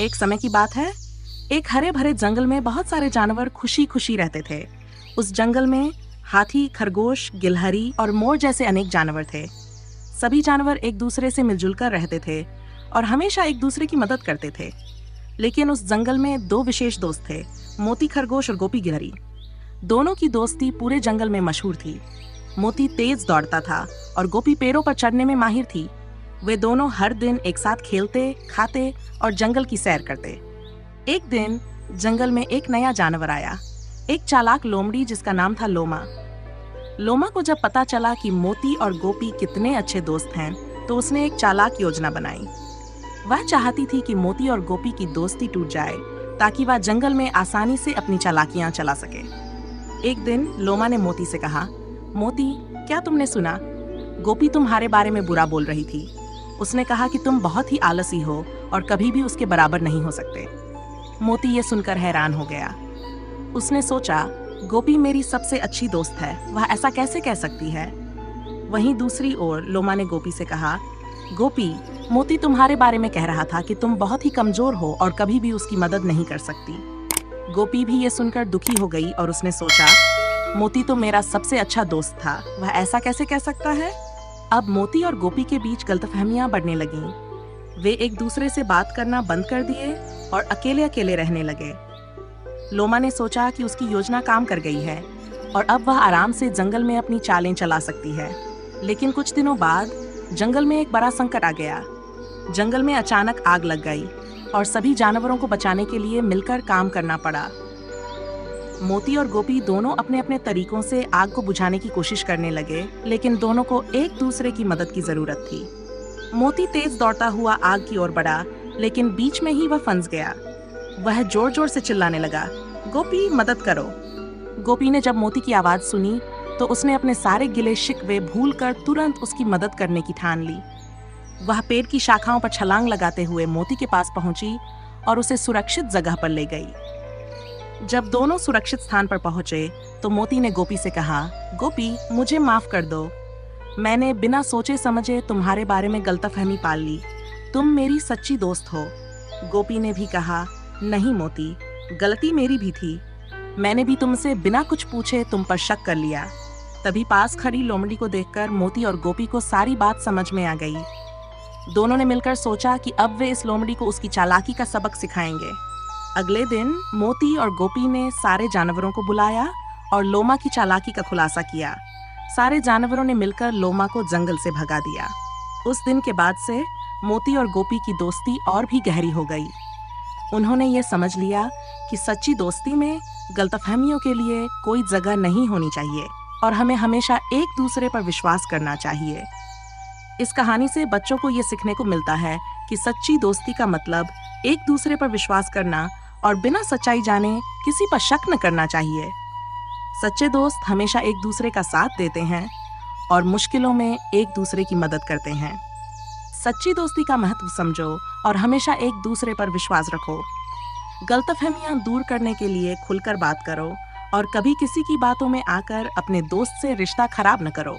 एक समय की बात है, एक हरे भरे जंगल में बहुत सारे जानवर खुशी खुशी रहते थे। उस जंगल में हाथी, खरगोश, गिलहरी और मोर जैसे अनेक जानवर थे। सभी जानवर एक दूसरे से मिलजुल कर रहते थे और हमेशा एक दूसरे की मदद करते थे। लेकिन उस जंगल में दो विशेष दोस्त थे, मोती खरगोश और गोपी गिलहरी। दोनों की दोस्ती पूरे जंगल में मशहूर थी। मोती तेज दौड़ता था और गोपी पेड़ों पर चढ़ने में माहिर थी। वे दोनों हर दिन एक साथ खेलते, खाते और जंगल की सैर करते। एक दिन जंगल में एक नया जानवर आया, एक चालाक लोमड़ी जिसका नाम था लोमा। लोमा को जब पता चला कि मोती और गोपी कितने अच्छे दोस्त हैं, तो उसने एक चालाक योजना बनाई। वह चाहती थी कि मोती और गोपी की दोस्ती टूट जाए ताकि वह जंगल में आसानी से अपनी चालाकियां चला सके। एक दिन लोमा ने मोती से कहा, मोती, क्या तुमने सुना? गोपी तुम्हारे बारे में बुरा बोल रही थी। उसने कहा कि तुम बहुत ही आलसी हो और कभी भी उसके बराबर नहीं हो सकते। मोती ये सुनकर हैरान हो गया। उसने सोचा, गोपी मेरी सबसे अच्छी दोस्त है, वह ऐसा कैसे कह सकती है? वहीं दूसरी ओर लोमा ने गोपी से कहा, गोपी, मोती तुम्हारे बारे में कह रहा था कि तुम बहुत ही कमजोर हो और कभी भी उसकी मदद नहीं कर सकती। गोपी भी ये सुनकर दुखी हो गई और उसने सोचा, मोती तो मेरा सबसे अच्छा दोस्त था, वह ऐसा कैसे कह सकता है? अब मोती और गोपी के बीच गलतफहमियां बढ़ने लगीं। वे एक दूसरे से बात करना बंद कर दिए और अकेले अकेले रहने लगे। लोमा ने सोचा कि उसकी योजना काम कर गई है और अब वह आराम से जंगल में अपनी चालें चला सकती है। लेकिन कुछ दिनों बाद जंगल में एक बड़ा संकट आ गया। जंगल में अचानक आग लग गई और सभी जानवरों को बचाने के लिए मिलकर काम करना पड़ा। मोती और गोपी दोनों अपने अपने तरीकों से आग को बुझाने की कोशिश करने लगे, लेकिन दोनों को एक दूसरे की मदद की जरूरत थी। मोती तेज दौड़ता हुआ आग की ओर बढ़ा, लेकिन बीच में ही वह फंस गया। वह जोर जोर से चिल्लाने लगा, गोपी, मदद करो। गोपी ने जब मोती की आवाज सुनी तो उसने अपने सारे गिले शिकवे भूलकर तुरंत उसकी मदद करने की ठान ली। वह पेड़ की शाखाओं पर छलांग लगाते हुए मोती के पास पहुंची और उसे सुरक्षित जगह पर ले गई। जब दोनों सुरक्षित स्थान पर पहुंचे तो मोती ने गोपी से कहा, गोपी, मुझे माफ कर दो। मैंने बिना सोचे समझे तुम्हारे बारे में गलतफहमी पाल ली। तुम मेरी सच्ची दोस्त हो। गोपी ने भी कहा, नहीं मोती, गलती मेरी भी थी। मैंने भी तुमसे बिना कुछ पूछे तुम पर शक कर लिया। तभी पास खड़ी लोमड़ी को देखकर मोती और गोपी को सारी बात समझ में आ गई। दोनों ने मिलकर सोचा कि अब वे इस लोमड़ी को उसकी चालाकी का सबक सिखाएंगे। अगले दिन मोती और गोपी ने सारे जानवरों को बुलाया और लोमा की चालाकी का खुलासा किया। सारे जानवरों ने मिलकर लोमा को जंगल से भगा दिया। उस दिन के बाद से मोती और गोपी की दोस्ती और भी गहरी हो गई। उन्होंने ये समझ लिया कि सच्ची दोस्ती में गलतफहमियों के लिए कोई जगह नहीं होनी चाहिए और हमें हमेशा एक दूसरे पर विश्वास करना चाहिए। इस कहानी से बच्चों को ये सीखने को मिलता है कि सच्ची दोस्ती का मतलब एक दूसरे पर विश्वास करना और बिना सच्चाई जाने किसी पर शक न करना चाहिए। सच्चे दोस्त हमेशा एक दूसरे का साथ देते हैं और मुश्किलों में एक दूसरे की मदद करते हैं। सच्ची दोस्ती का महत्व समझो और हमेशा एक दूसरे पर विश्वास रखो। गलतफहमियां दूर करने के लिए खुलकर बात करो और कभी किसी की बातों में आकर अपने दोस्त से रिश्ता खराब न करो।